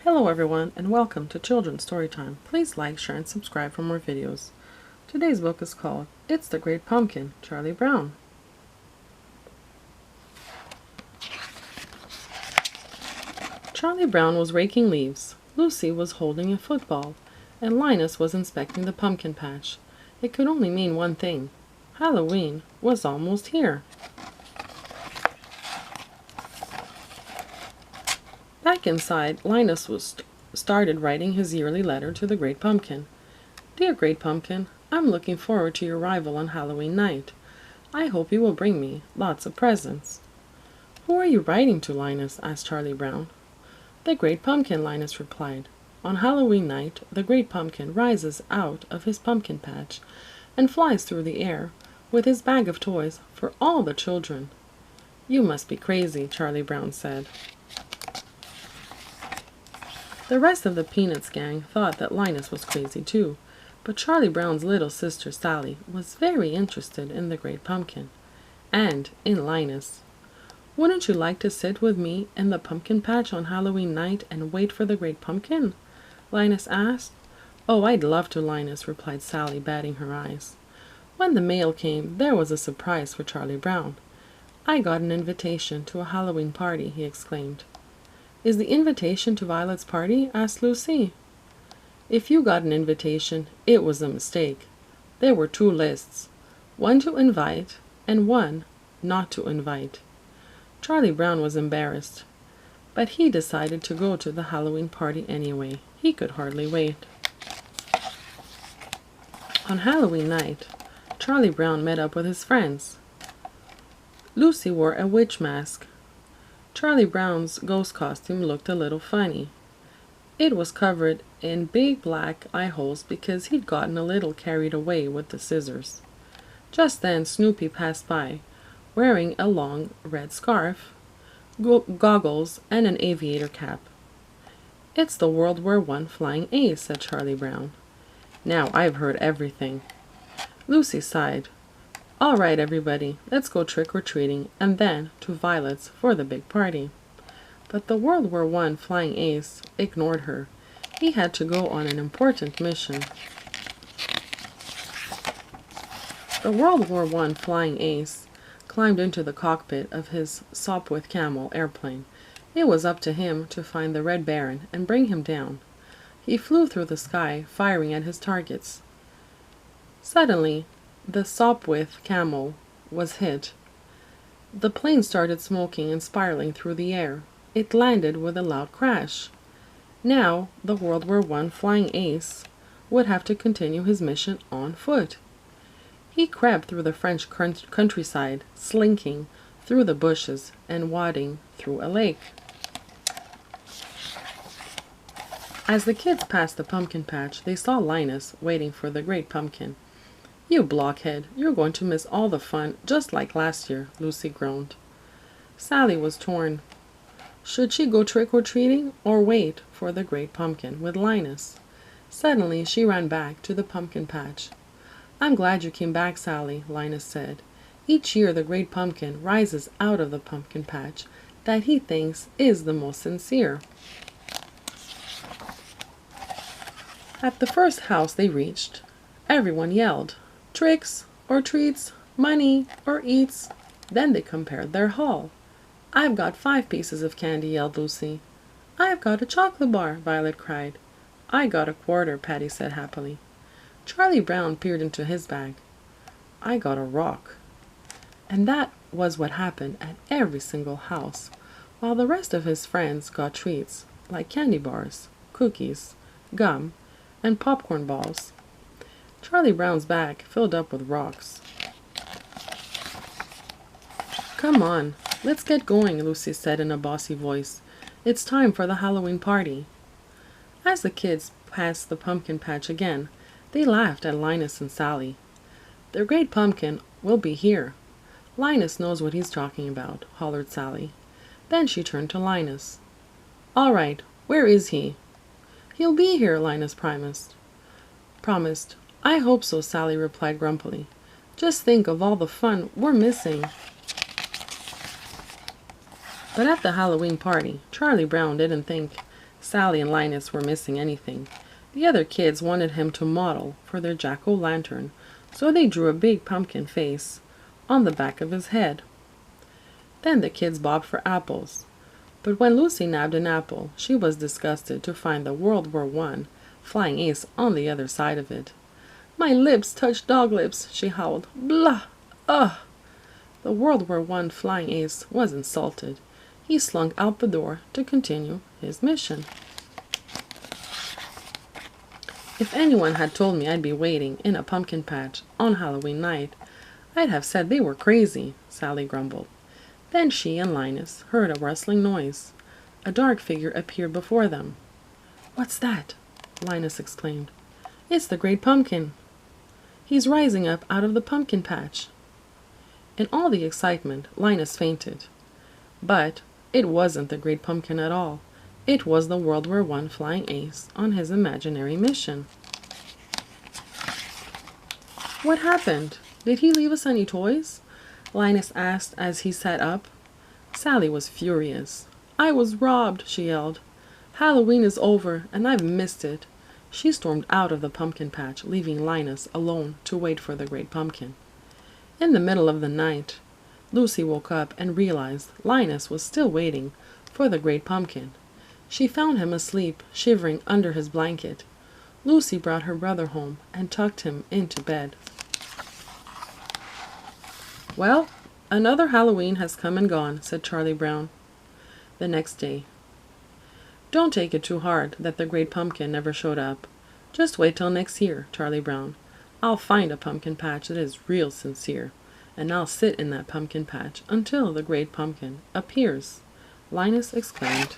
Hello everyone and welcome to Children's Storytime. Please like, share, and subscribe for more videos. Today's book is called It's the Great Pumpkin, Charlie Brown. Charlie Brown was raking leaves, Lucy was holding a football, and Linus was inspecting the pumpkin patch. It could only mean one thing. Halloween was almost here. Back inside, Linus started writing his yearly letter to the Great Pumpkin. Dear Great Pumpkin, I'm looking forward to your arrival on Halloween night. I hope you will bring me lots of presents. Who are you writing to, Linus? Asked Charlie Brown. The Great Pumpkin, Linus replied. On Halloween night, the Great Pumpkin rises out of his pumpkin patch and flies through the air with his bag of toys for all the children. You must be crazy, Charlie Brown said. The rest of the Peanuts gang thought that Linus was crazy too, but Charlie Brown's little sister Sally was very interested in the Great Pumpkin, and in Linus. Wouldn't you like to sit with me in the pumpkin patch on Halloween night and wait for the Great Pumpkin? Linus asked. Oh, I'd love to, Linus, replied Sally, batting her eyes. When the mail came, there was a surprise for Charlie Brown. I got an invitation to a Halloween party, he exclaimed. Is the invitation to Violet's party? Asked Lucy. If you got an invitation, it was a mistake. There were two lists, one to invite and one not to invite. Charlie Brown was embarrassed, but he decided to go to the Halloween party anyway. He could hardly wait. On Halloween night, Charlie Brown met up with his friends. Lucy wore a witch mask. Charlie Brown's ghost costume looked a little funny. It was covered in big black eye holes because he'd gotten a little carried away with the scissors. Just then Snoopy passed by, wearing a long red scarf, goggles, and an aviator cap. It's the World War I flying ace, said Charlie Brown. Now I've heard everything. Lucy sighed. All right, everybody, let's go trick-or-treating and then to Violet's for the big party. But the World War I flying ace ignored her. He had to go on an important mission. The World War I flying ace climbed into the cockpit of his Sopwith Camel airplane. It was up to him to find the Red Baron and bring him down. He flew through the sky, firing at his targets. Suddenly, the Sopwith Camel was hit. The plane started smoking and spiraling through the air. It landed with a loud crash. Now, the World War I flying ace would have to continue his mission on foot. He crept through the French countryside, slinking through the bushes and wading through a lake. As the kids passed the pumpkin patch, they saw Linus waiting for the Great Pumpkin. You blockhead, you're going to miss all the fun, just like last year, Lucy groaned. Sally was torn. Should she go trick-or-treating or wait for the Great Pumpkin with Linus? Suddenly she ran back to the pumpkin patch. I'm glad you came back, Sally, Linus said. Each year the Great Pumpkin rises out of the pumpkin patch that he thinks is the most sincere. At the first house they reached, everyone yelled, tricks or treats, money or eats. Then they compared their haul. I've got 5 pieces of candy, yelled Lucy. I've got a chocolate bar, Violet cried. I got a quarter, Patty said happily. Charlie Brown peered into his bag. I got a rock. And that was what happened at every single house, while the rest of his friends got treats like candy bars, cookies, gum, and popcorn balls. Charlie Brown's bag filled up with rocks. Come on, let's get going, Lucy said in a bossy voice. It's time for the Halloween party. As the kids passed the pumpkin patch again, they laughed at Linus and Sally. The Great Pumpkin will be here. Linus knows what he's talking about, hollered Sally. Then she turned to Linus. All right, where is he? He'll be here, Linus promised. I hope so, Sally replied grumpily. Just think of all the fun we're missing. But at the Halloween party, Charlie Brown didn't think Sally and Linus were missing anything. The other kids wanted him to model for their jack-o'-lantern, so they drew a big pumpkin face on the back of his head. Then the kids bobbed for apples. But when Lucy nabbed an apple, she was disgusted to find the World War I flying ace on the other side of it. "My lips touch dog lips," she howled. "Blah! Ugh!" The World War I flying ace was insulted. He slunk out the door to continue his mission. If anyone had told me I'd be waiting in a pumpkin patch on Halloween night, I'd have said they were crazy, Sally grumbled. Then she and Linus heard a rustling noise. A dark figure appeared before them. "What's that?" Linus exclaimed. "It's the Great Pumpkin. He's rising up out of the pumpkin patch." In all the excitement, Linus fainted. But it wasn't the Great Pumpkin at all. It was the World War I flying ace on his imaginary mission. "What happened? Did he leave us any toys?" Linus asked as he sat up. Sally was furious. "I was robbed," she yelled. "Halloween is over, and I've missed it." She stormed out of the pumpkin patch, leaving Linus alone to wait for the Great Pumpkin. In the middle of the night, Lucy woke up and realized Linus was still waiting for the Great Pumpkin. She found him asleep, shivering under his blanket. Lucy brought her brother home and tucked him into bed. "Well, another Halloween has come and gone," said Charlie Brown the next day. "Don't take it too hard that the Great Pumpkin never showed up. Just wait till next year, Charlie Brown. I'll find a pumpkin patch that is real sincere, and I'll sit in that pumpkin patch until the Great Pumpkin appears," Linus exclaimed.